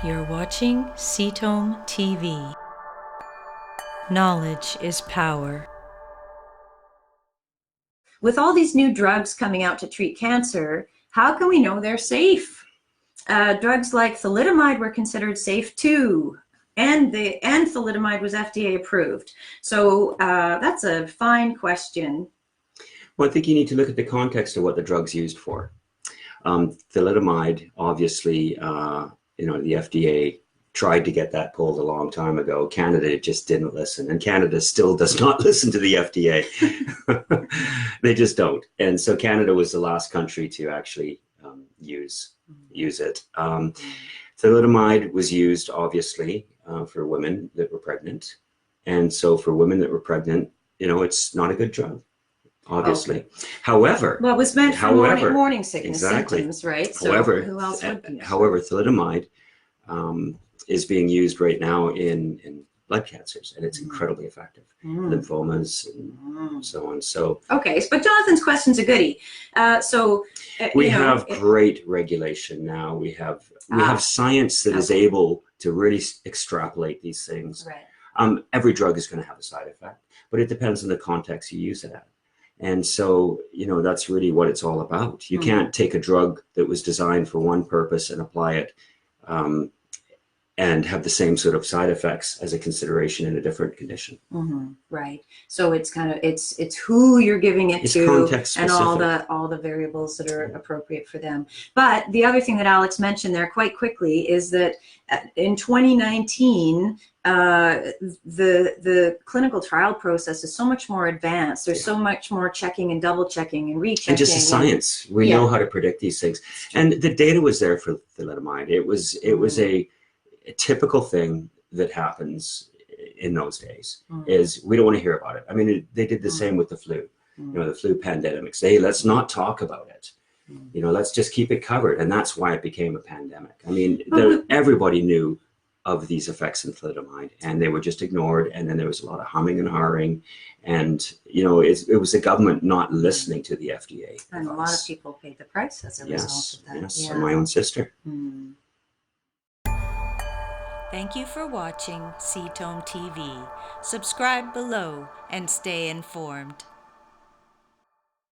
You're watching CTOM TV. Knowledge is power. With all these new drugs coming out to treat cancer, how can we know they're safe? Drugs like thalidomide were considered safe too, and thalidomide was FDA approved. So that's a fine question. Well, I think you need to look at the context of what the drug's used for. Thalidomide, obviously, the FDA tried to get that pulled a long time ago. Canada just didn't listen, and Canada still does not listen to the FDA. They just don't. And so Canada was the last country to actually use it. Thalidomide was used, obviously, for women that were pregnant. And so for women that were pregnant, it's not a good drug. Obviously. Okay. However, well, it was meant for morning sickness symptoms, right? So however, who else would use it? However, thalidomide is being used right now in blood cancers, and it's incredibly effective. Lymphomas and so on. So okay, but Jonathan's question's a goodie. We have great regulation now. We have science that is able to really extrapolate these things. Right. Every drug is going to have a side effect, but it depends on the context you use it at. And so, that's really what it's all about. You can't take a drug that was designed for one purpose and apply it and have the same sort of side effects as a consideration in a different condition. Right. So it's kind of it's who you're giving it to, context and specific. all the variables that are appropriate for them. But the other thing that Alex mentioned there quite quickly is that in 2019, the clinical trial process is so much more advanced. There's so much more checking and double checking and rechecking. And just the science. We know how to predict these things. And the data was there for thalidomide. It was a typical thing that happens in those days is we don't want to hear about it. I mean, they did the same with the flu, the flu pandemics. Hey, let's not talk about it. Let's just keep it covered. And that's why it became a pandemic. I mean, everybody knew of these effects in thalidomide, and they were just ignored. And then there was a lot of humming and hawing. And, it was the government not listening to the FDA. And a lot of people paid the price as a result of that. Yes, and my own sister. Thank you for watching CTOM TV. Subscribe below and stay informed.